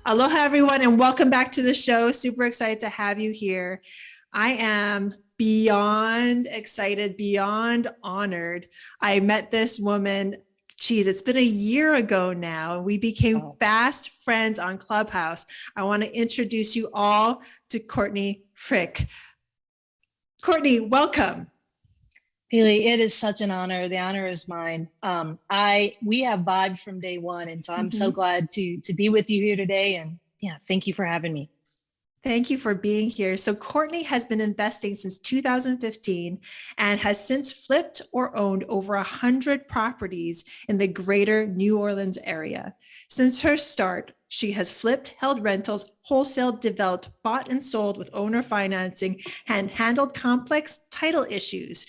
Aloha, everyone, and welcome back to the show. Super excited to have you here. I am beyond excited, beyond honored. I met this woman, geez, it's been a year ago now, and we became Oh, fast friends on Clubhouse. I want to introduce you all to Courtney Frick. Courtney, welcome. Pili, it is such an honor. The honor is mine. We have vibed from day one, and so I'm so Mhm. glad to be with you here today. And yeah, thank you for having me. Thank you for being here. So, Courtney has been investing since 2015 and has since flipped or owned over 100 properties in the greater New Orleans area. Since her start, she has flipped, held rentals, wholesaled, developed, bought and sold with owner financing, and handled complex title issues.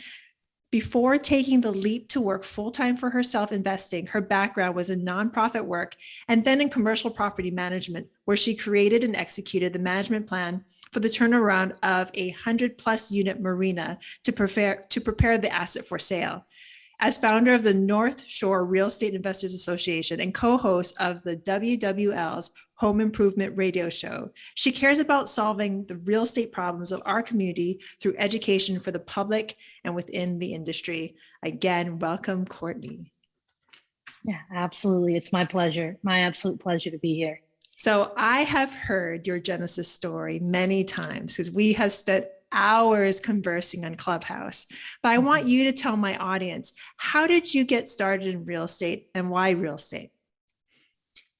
Before taking the leap to work full-time for herself investing, her background was in nonprofit work and then in commercial property management, where she created and executed the management plan for the turnaround of a 100-plus unit marina to prepare the asset for sale. As founder of the North Shore Real Estate Investors Association and co-host of the WWL's Home Improvement Radio Show, she cares about solving the real estate problems of our community through education for the public and within the industry. Again, welcome, Courtney. Yeah, absolutely. It's my pleasure. My absolute pleasure to be here. So I have heard your Genesis story many times because we have spent hours conversing on Clubhouse. But I want you to tell my audience, how did you get started in real estate and why real estate?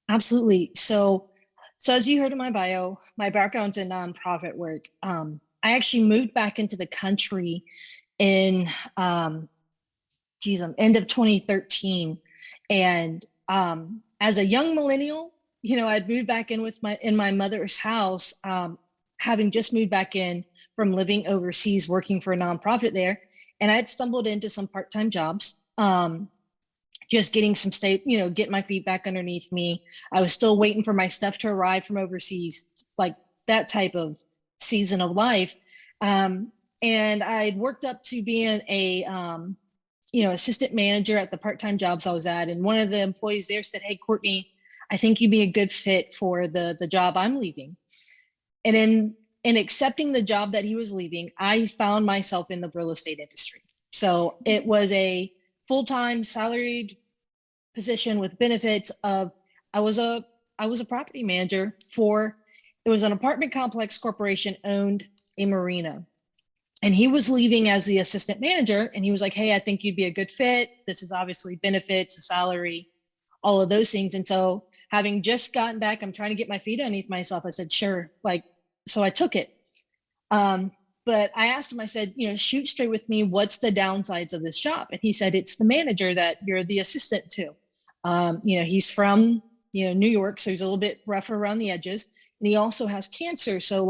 Absolutely. So as you heard in my bio, my background's in nonprofit work. I actually moved back into the country in end of 2013. And as a young millennial, I'd moved back in with my mother's house, having just moved back in from living overseas, working for a nonprofit there. And I'd stumbled into some part-time jobs, just getting some get my feet back underneath me. I was still waiting for my stuff to arrive from overseas, like that type of season of life. And I'd worked up to being a assistant manager at the part-time jobs I was at. And one of the employees there said, "Hey, Courtney, I think you'd be a good fit for the job I'm leaving." And in accepting the job that he was leaving, I found myself in the real estate industry. So it was a full-time salaried position with benefits of I was a property manager for, it was an apartment complex corporation owned a marina. And he was leaving as the assistant manager, and he was like, "Hey, I think you'd be a good fit. This is obviously benefits, a salary, all of those things." And so having just gotten back, I'm trying to get my feet underneath myself. I said, "Sure." So I took it. But I asked him, I said, "Shoot straight with me. What's the downsides of this job?" And he said, "It's the manager that you're the assistant to." He's from, New York, so he's a little bit rougher around the edges. And he also has cancer. So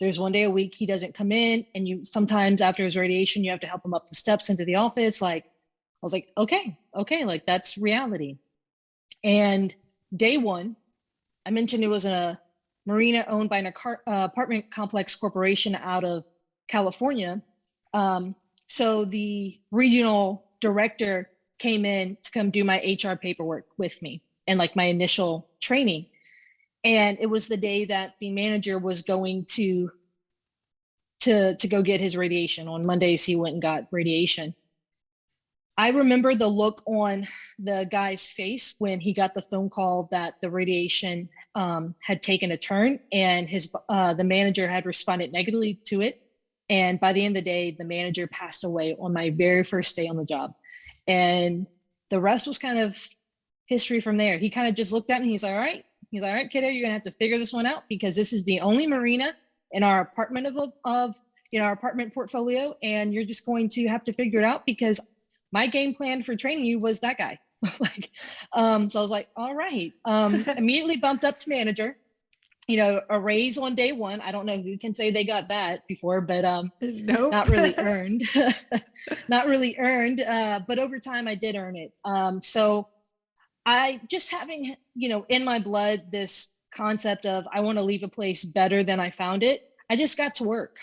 there's one day a week he doesn't come in, and you sometimes after his radiation, you have to help him up the steps into the office. I was like, okay, that's reality. And day one, I mentioned it was a marina owned by an apartment complex corporation out of California. So the regional director came in to come do my HR paperwork with me and my initial training. And it was the day that the manager was going to go get his radiation. On Mondays, he went and got radiation. I remember the look on the guy's face when he got the phone call that the radiation had taken a turn, and the manager had responded negatively to it. And by the end of the day, the manager passed away on my very first day on the job. And the rest was kind of history from there. He kind of just looked at me. He's like, "All right, kiddo, you're gonna have to figure this one out, because this is the only marina in our apartment of our apartment portfolio, and you're just going to have to figure it out, because my game plan for training you was that guy." So I was like, "All right." Immediately bumped up to manager. A raise on day one. I don't know who can say they got that before, but Nope. not really earned. Not really earned. But over time, I did earn it. So I just having, in my blood, this concept of I want to leave a place better than I found it. I just got to work.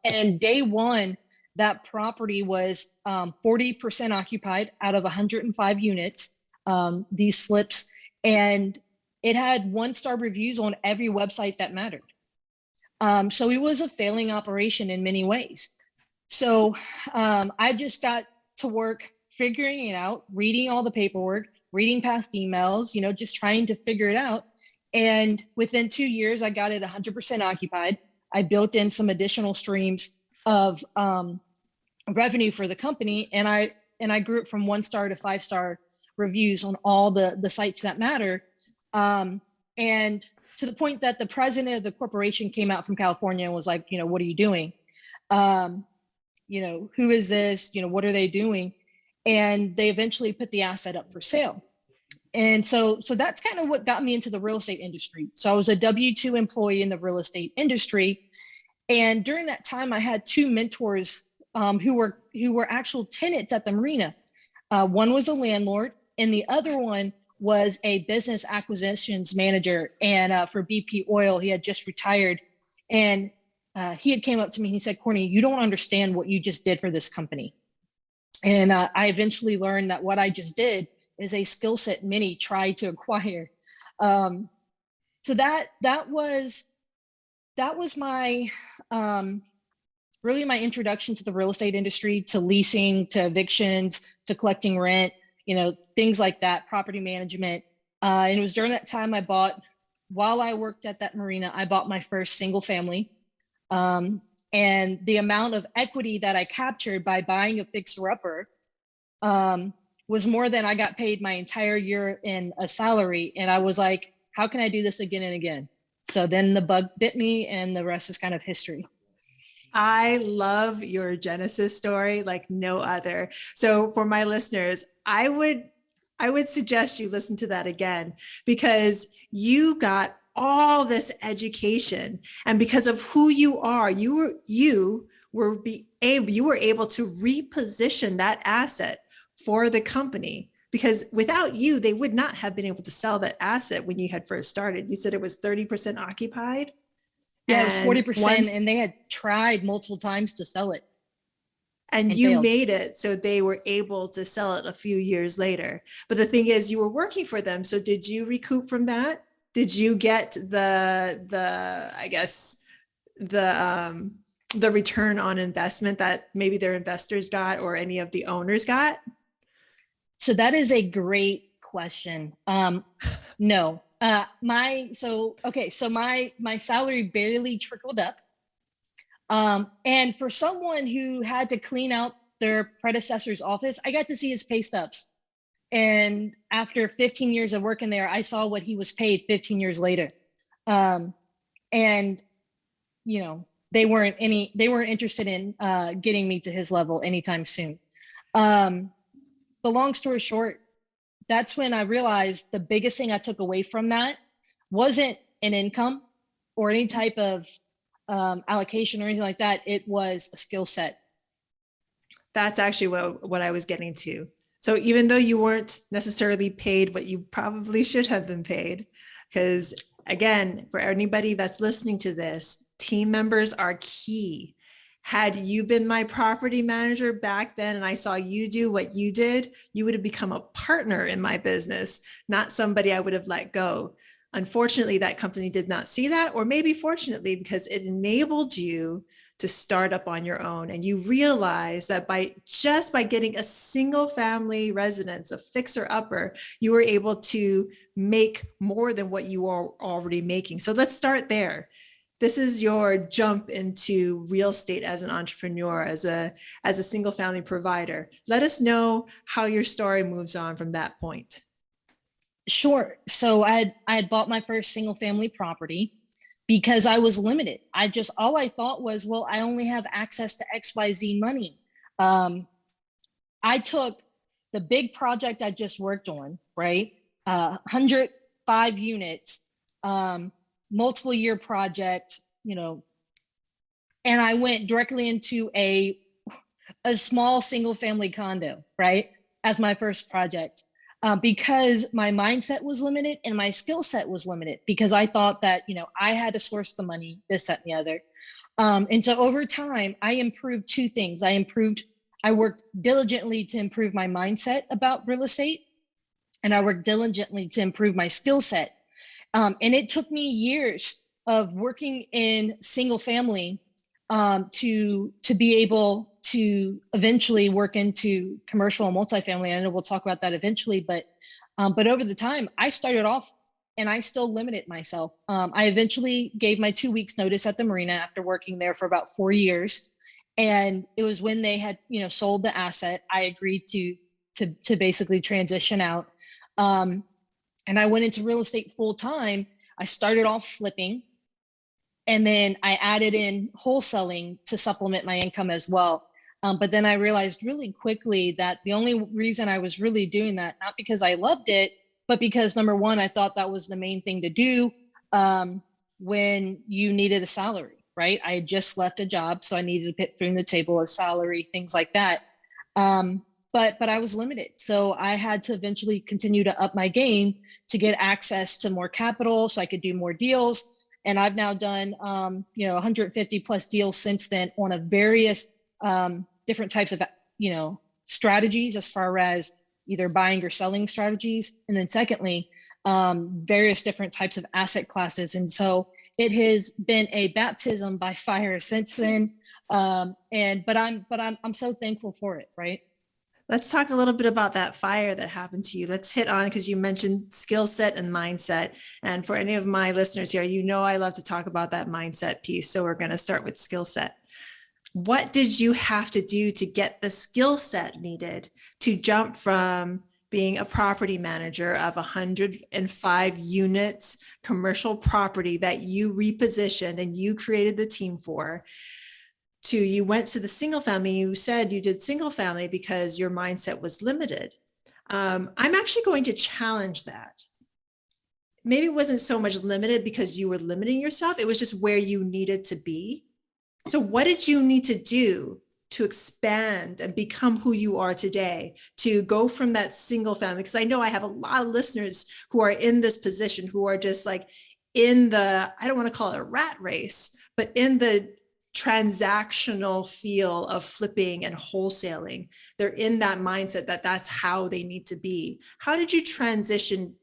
And day one, that property was 40% occupied out of 105 units, these slips. And It had 1-star reviews on every website that mattered. So it was a failing operation in many ways. So I just got to work figuring it out, reading all the paperwork, reading past emails, just trying to figure it out. And within 2 years, I got it 100% occupied. I built in some additional streams of revenue for the company, and I grew it from 1-star to 5-star reviews on all the sites that matter. And to the point that the president of the corporation came out from California and was like, what are you doing? Who is this? What are they doing? And they eventually put the asset up for sale. And so that's kind of what got me into the real estate industry. So I was a W-2 employee in the real estate industry. And during that time, I had 2 mentors who were actual tenants at the marina. One was a landlord, and the other one was a business acquisitions manager. And for BP Oil, he had just retired. And he had came up to me and he said, "Courtney, you don't understand what you just did for this company." And I eventually learned that what I just did is a skill set many tried to acquire. So that was my really my introduction to the real estate industry, to leasing, to evictions, to collecting rent, things like that, property management. And it was during that time while I worked at that marina, I bought my first single family. And the amount of equity that I captured by buying a fixer-upper was more than I got paid my entire year in a salary. And I was like, how can I do this again and again? So then the bug bit me, and the rest is kind of history. I love your Genesis story like no other. So for my listeners, I would suggest you listen to that again, because you got all this education, and because of who you are, you were able to reposition that asset for the company, because without you, they would not have been able to sell that asset when you had first started. You said it was 30% occupied. Yeah, it was 40%, and they had tried multiple times to sell it. And you failed. Made it so they were able to sell it a few years later. But the thing is, you were working for them. So did you recoup from that? Did you get the return on investment that maybe their investors got or any of the owners got? So that is a great question. No. My salary barely trickled up. And for someone who had to clean out their predecessor's office, I got to see his pay stubs. And after 15 years of working there, I saw what he was paid 15 years later. And they weren't interested in getting me to his level anytime soon. But long story short, that's when I realized the biggest thing I took away from that wasn't an income or any type of allocation or anything like that. It was a skill set. That's actually what I was getting to. So even though you weren't necessarily paid what you probably should have been paid, because again, for anybody that's listening to this, team members are key. Had you been my property manager back then and I saw you do what you did, you would have become a partner in my business, not somebody I would have let go. Unfortunately, that company did not see that, or maybe fortunately, because it enabled you to start up on your own. And you realize that by getting a single family residence, a fixer upper, you were able to make more than what you are already making. So let's start there. This is your jump into real estate as an entrepreneur, as a single family provider. Let us know how your story moves on from that point. Sure. So I had bought my first single family property because I was limited. All I thought was, well, I only have access to XYZ money. I took the big project I just worked on, right? 105 units, multiple year project, and I went directly into a small single family condo, right? As my first project. Because my mindset was limited and my skill set was limited, because I thought that, I had to source the money, this, that, and the other. And so over time, I improved 2 things. I worked diligently to improve my mindset about real estate, and I worked diligently to improve my skill set. And it took me years of working in single family to be able to eventually work into commercial and multifamily. I know we'll talk about that eventually, but over the time, I started off and I still limited myself. I eventually gave my 2 weeks notice at the marina after working there for about 4 years. And it was when they had, sold the asset, I agreed to basically transition out. And I went into real estate full time. I started off flipping, and then I added in wholesaling to supplement my income as well. But then I realized really quickly that the only reason I was really doing that, not because I loved it, but because number one, I thought that was the main thing to do when you needed a salary, right? I had just left a job, so I needed to put food on the table, a salary, things like that. But I was limited. So I had to eventually continue to up my game to get access to more capital so I could do more deals. And I've now done, 150 plus deals since then on a various different types of, strategies as far as either buying or selling strategies. And then secondly, various different types of asset classes. And so it has been a baptism by fire since then. But I'm so thankful for it, right? Let's talk a little bit about that fire that happened to you. Let's hit on, because you mentioned skill set and mindset. And for any of my listeners here, I love to talk about that mindset piece. So we're going to start with skill set. What did you have to do to get the skill set needed to jump from being a property manager of 105 units commercial property that you repositioned and you created the team for, to you went to the single family? You said you did single family because your mindset was limited. I'm actually going to challenge that. Maybe it wasn't so much limited because you were limiting yourself. It was just where you needed to be. So what did you need to do to expand and become who you are today, to go from that single family? Because I know I have a lot of listeners who are in this position, who are just like in the, I don't want to call it a rat race, but in the transactional feel of flipping and wholesaling. They're in that mindset that that's how they need to be. How did you transition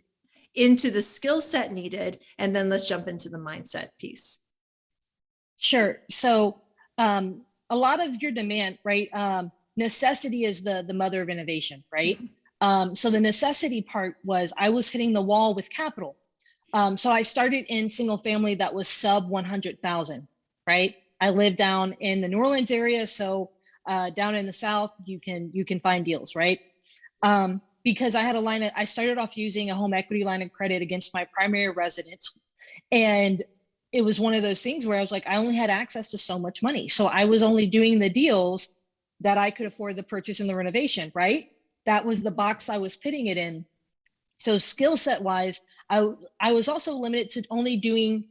into the skill set needed? And then let's jump into the mindset piece. Sure. So a lot of your demand, right? Necessity is the mother of innovation, right? So the necessity part was I was hitting the wall with capital. So I started in single family that was sub 100,000, right? I live down in the New Orleans area, so down in the South, you can find deals, right? Because I started off using a home equity line of credit against my primary residence, and it was one of those things where I was like, I only had access to so much money, so I was only doing the deals that I could afford the purchase and the renovation, right? That was the box I was putting it in. So skill set wise, I was also limited to only doing,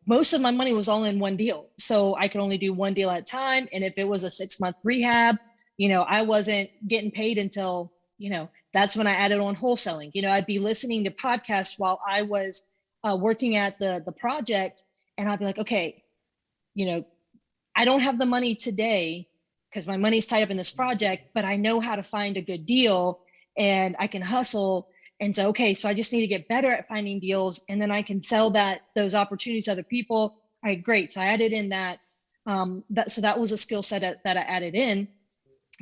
most of my money was all in one deal. So I could only do one deal at a time. And if it was a 6-month rehab, I wasn't getting paid until, that's when I added on wholesaling. I'd be listening to podcasts while I was working at the project, and I'd be like, okay, I don't have the money today because my money's tied up in this project, but I know how to find a good deal and I can hustle. And so, okay, so I just need to get better at finding deals, and then I can sell those opportunities to other people. All right, great. So I added in that. So that was a skill set that I added in.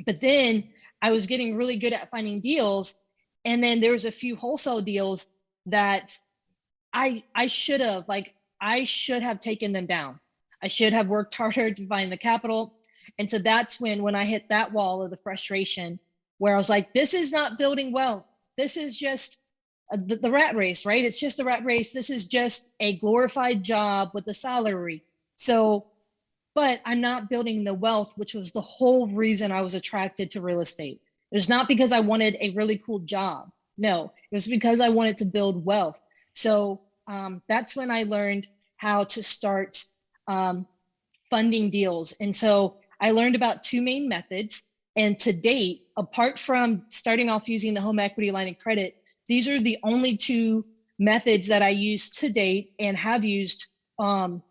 But then I was getting really good at finding deals, and then there was a few wholesale deals that I should have taken them down. I should have worked harder to find the capital. And so that's when I hit that wall of the frustration, where I was like, this is not building wealth. This is just the rat race, right? It's just the rat race. This is just a glorified job with a salary. So, but I'm not building the wealth, which was the whole reason I was attracted to real estate. It was not because I wanted a really cool job. No, it was because I wanted to build wealth. So that's when I learned how to start funding deals. And so I learned about 2 main methods. And to date, apart from starting off using the home equity line of credit, these are the only 2 methods that I use to date and have used for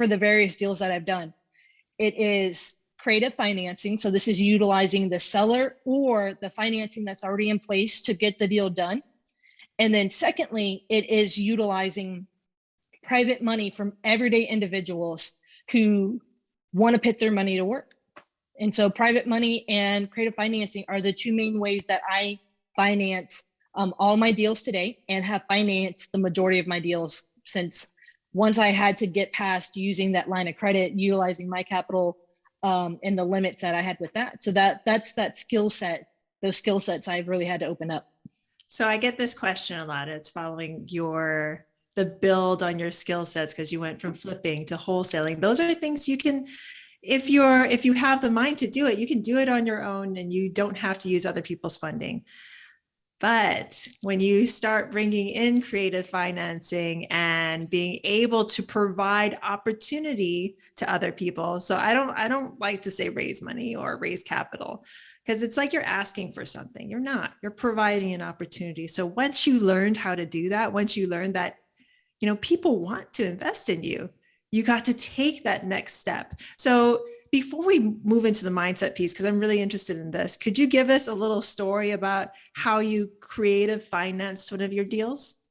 the various deals that I've done. It is creative financing. So this is utilizing the seller or the financing that's already in place to get the deal done. And then secondly, it is utilizing private money from everyday individuals who want to put their money to work. And so private money and creative financing are the two main ways that I finance all my deals today, and have financed the majority of my deals since once I had to get past using that line of credit, utilizing my capital and the limits that I had with that. So that's that skill set, those skill sets I've really had to open up. So I get this question a lot. It's following the build on your skill sets, because you went from flipping to wholesaling. Those are things you can, if you have the mind to do it, you can do it on your own, and you don't have to use other people's funding. But when you start bringing in creative financing and being able to provide opportunity to other people. So I don't like to say raise money or raise capital, because it's like you're asking for something. You're not, you're providing an opportunity. So once you learned how to do that, once you learned that, people want to invest in you, you got to take that next step. So before we move into the mindset piece, because I'm really interested in this, could you give us a little story about how you creative financed one of your deals?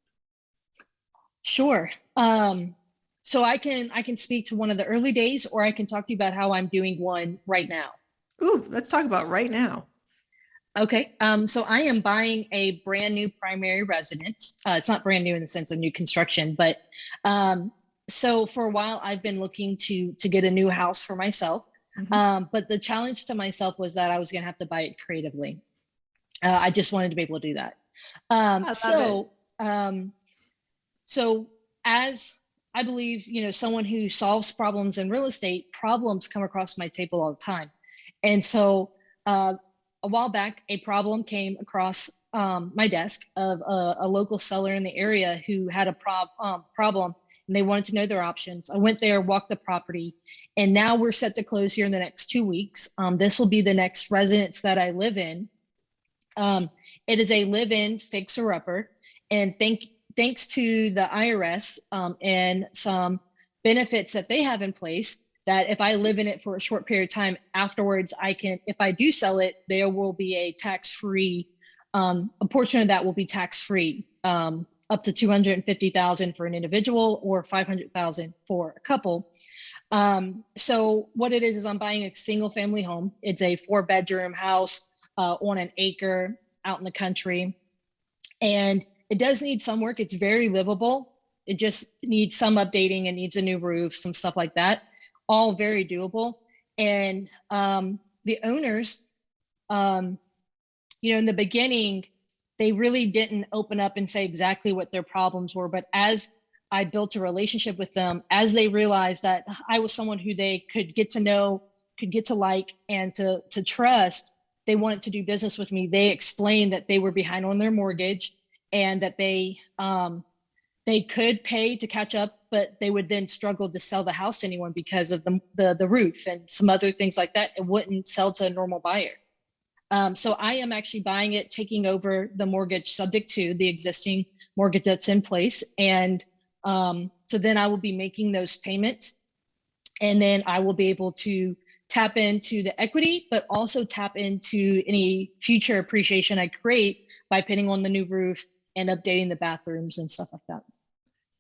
Sure. So I can speak to one of the early days, or I can talk to you about how I'm doing one right now. Ooh, let's talk about right now. Okay. So I am buying a brand new primary residence. It's not brand new in the sense of new construction, but so for a while I've been looking to get a new house for myself. But the challenge to myself was that I was going to have to buy it creatively. I just wanted to be able to do that. So as I believe, someone who solves problems in real estate, problems come across my table all the time. And so a while back, a problem came across my desk of a local seller in the area who had a problem, and they wanted to know their options. I went there, walked the property, and now we're set to close here in the next 2 weeks. This will be the next residence that I live in. It is a live-in fixer-upper, and thanks to the IRS and some benefits that they have in place, that if I live in it for a short period of time afterwards, if I do sell it, there will be a tax-free, a portion of that will be tax-free, up to $250,000 for an individual or $500,000 for a couple. So what it is I'm buying a single family home. It's a 4-bedroom house on an acre out in the country. And it does need some work. It's very livable. It just needs some updating. It needs a new roof, some stuff like that. All very doable. And the owners, in the beginning, they really didn't open up and say exactly what their problems were. But as I built a relationship with them, as they realized that I was someone who they could get to know, could get to like, and to trust, they wanted to do business with me. They explained that they were behind on their mortgage and that they could pay to catch up, but they would then struggle to sell the house to anyone because of the roof and some other things like that. It wouldn't sell to a normal buyer. So I am actually buying it, taking over the mortgage subject to the existing mortgage that's in place. And so then I will be making those payments, and then I will be able to tap into the equity, but also tap into any future appreciation I create by putting on the new roof and updating the bathrooms and stuff like that.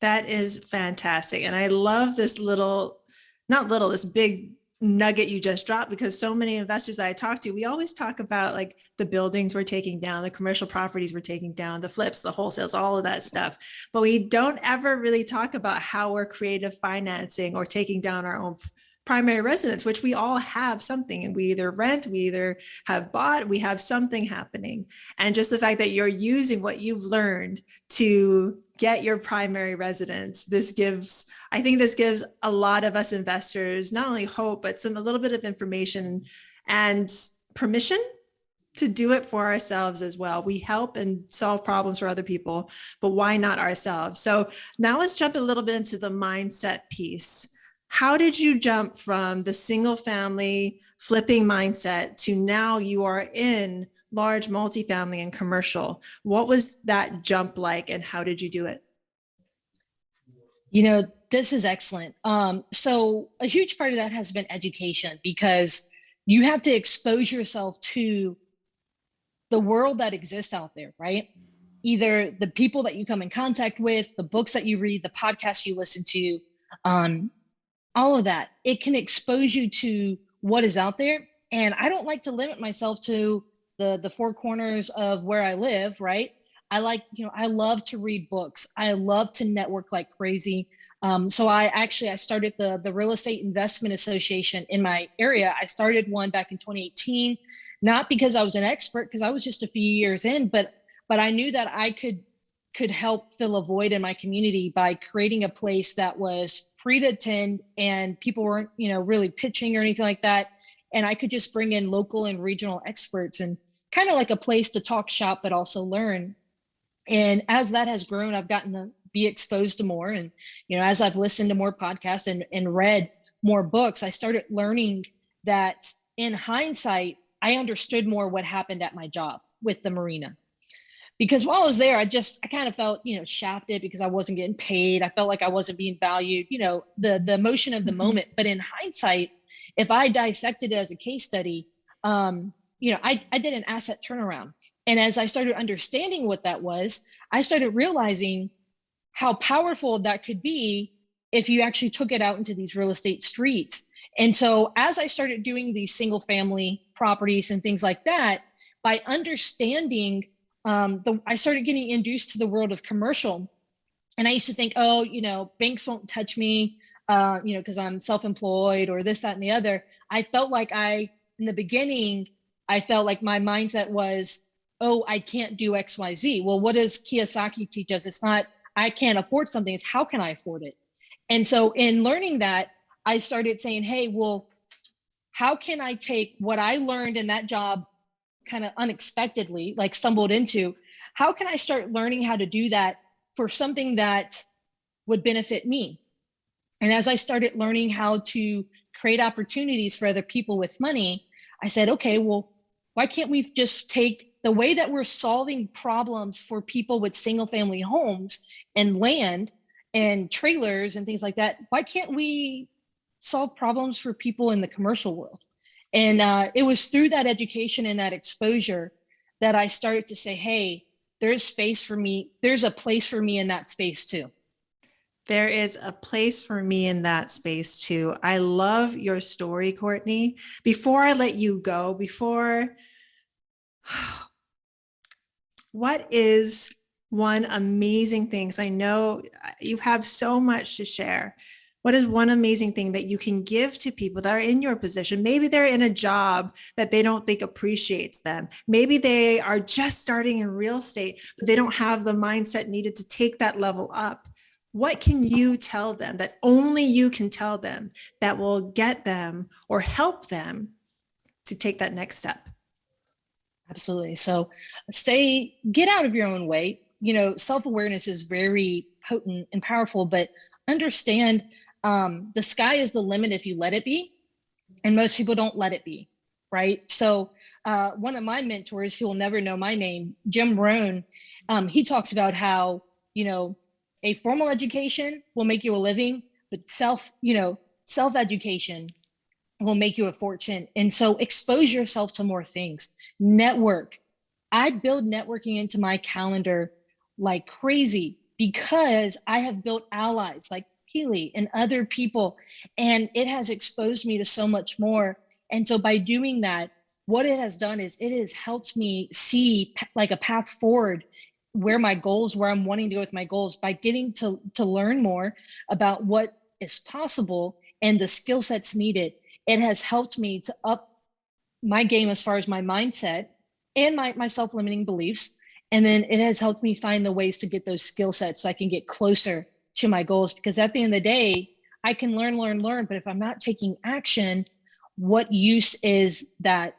That is fantastic. And I love this this big nugget you just dropped, because so many investors that I talk to, we always talk about like the buildings we're taking down, the commercial properties we're taking down, the flips, the wholesales, all of that stuff. But we don't ever really talk about how we're creative financing or taking down our own primary residence, which we all have something, and we either rent, we either have bought, we have something happening. And just the fact that you're using what you've learned to get your primary residence, I think this gives a lot of us investors not only hope, but a little bit of information and permission to do it for ourselves as well. We help and solve problems for other people, but why not ourselves? So now let's jump a little bit into the mindset piece. How did you jump from the single family flipping mindset to now you are in large multifamily and commercial? What was that jump like, and how did you do it? This is excellent. So a huge part of that has been education, because you have to expose yourself to the world that exists out there, right? either the people that you come in contact with, the books that you read, the podcasts you listen to, all of that, it can expose you to what is out there. And I don't like to limit myself to the four corners of where I live, right? I love to read books. I love to network like crazy. So I started the Real Estate Investment Association in my area. I started one back in 2018, not because I was an expert, because I was just a few years in, but I knew that I could help fill a void in my community by creating a place that was free to attend and people weren't, really pitching or anything like that. And I could just bring in local and regional experts and kind of like a place to talk shop, but also learn. And as that has grown, I've gotten to be exposed to more. And, as I've listened to more podcasts and read more books, I started learning that in hindsight, I understood more what happened at my job with the marina. Because while I was there, I kind of felt, shafted because I wasn't getting paid. I felt like I wasn't being valued, the emotion of the moment. But in hindsight, if I dissected it as a case study, I did an asset turnaround. And as I started understanding what that was, I started realizing how powerful that could be if you actually took it out into these real estate streets. And so as I started doing these single family properties and things like that, by understanding, I started getting induced to the world of commercial. And I used to think, banks won't touch me, because I'm self-employed or this, that, and the other. I felt like in the beginning, I felt like my mindset was, I can't do X, Y, Z. Well, what does Kiyosaki teach us? It's not, I can't afford something. It's how can I afford it? And so in learning that, I started saying, hey, well, how can I take what I learned in that job kind of unexpectedly, like stumbled into, how can I start learning how to do that for something that would benefit me? And as I started learning how to create opportunities for other people with money, I said, okay, well, why can't we just take the way that we're solving problems for people with single family homes and land and trailers and things like that? Why can't we solve problems for people in the commercial world? And it was through that education and that exposure that I started to say, hey, there's space for me. There's a place for me in that space too. There is a place for me in that space too. I love your story, Courtney. Before I let you go, what is one amazing thing? I know you have so much to share. What is one amazing thing that you can give to people that are in your position? Maybe they're in a job that they don't think appreciates them. Maybe they are just starting in real estate, but they don't have the mindset needed to take that level up. What can you tell them that only you can tell them that will get them or help them to take that next step? Absolutely. So get out of your own way. Self-awareness is very potent and powerful, but understand the sky is the limit if you let it be. And most people don't let it be, right? So one of my mentors, he will never know my name, Jim Rohn, he talks about how, a formal education will make you a living, but self-education will make you a fortune. And so expose yourself to more things, network. I build networking into my calendar like crazy because I have built allies like Pili and other people, and it has exposed me to so much more. And so by doing that, what it has done is it has helped me see like a path forward where I'm wanting to go with my goals by getting to learn more about what is possible and the skill sets needed. It has helped me to up my game as far as my mindset and my self-limiting beliefs. And then it has helped me find the ways to get those skill sets so I can get closer to my goals. Because at the end of the day, I can learn, but if I'm not taking action, what use is that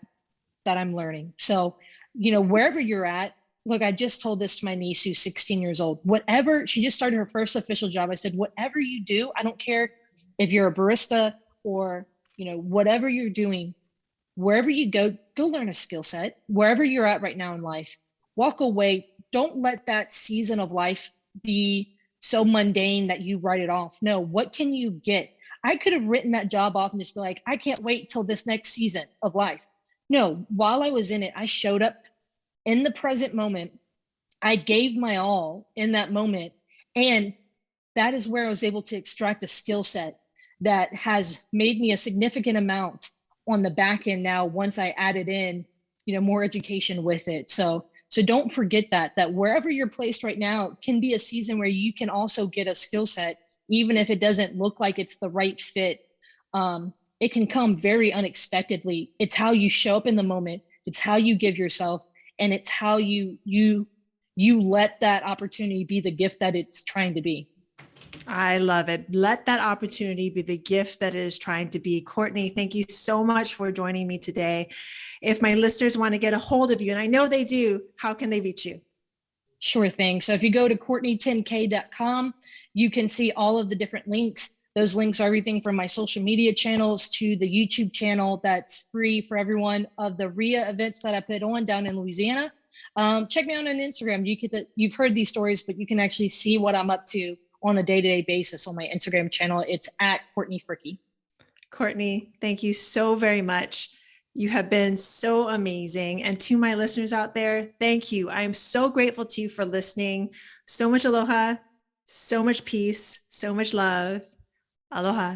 I'm learning? So, wherever you're at, look, I just told this to my niece who's 16 years old. She just started her first official job. I said, whatever you do, I don't care if you're a barista or, whatever you're doing, wherever you go learn a skill set. Wherever you're at right now in life, walk away. Don't let that season of life be so mundane that you write it off. No, what can you get? I could have written that job off and just be like, I can't wait till this next season of life. No, while I was in it, I showed up in the present moment I gave my all in that moment. And that is where I was able to extract a skill set that has made me a significant amount on the back end now once I added in, more education with it. So don't forget that wherever you're placed right now can be a season where you can also get a skill set, even if it doesn't look like it's the right fit. It can come very unexpectedly. It's how you show up in the moment. It's how you give yourself, and it's how you let that opportunity be the gift that it's trying to be. I love it. Let that opportunity be the gift that it is trying to be. Courtney, thank you so much for joining me today. If my listeners want to get a hold of you, and I know they do, how can they reach you? Sure thing. So if you go to courtney10k.com, you can see all of the different links. Those links are everything from my social media channels to the YouTube channel that's free for everyone, of the REIA events that I put on down in Louisiana. Check me out on Instagram. You've heard these stories, but you can actually see what I'm up to on a day-to-day basis on my Instagram channel. It's at Courtney Fricke. Courtney, thank you so very much. You have been so amazing. And to my listeners out there, thank you. I am so grateful to you for listening. So much aloha, so much peace, so much love. Aloha.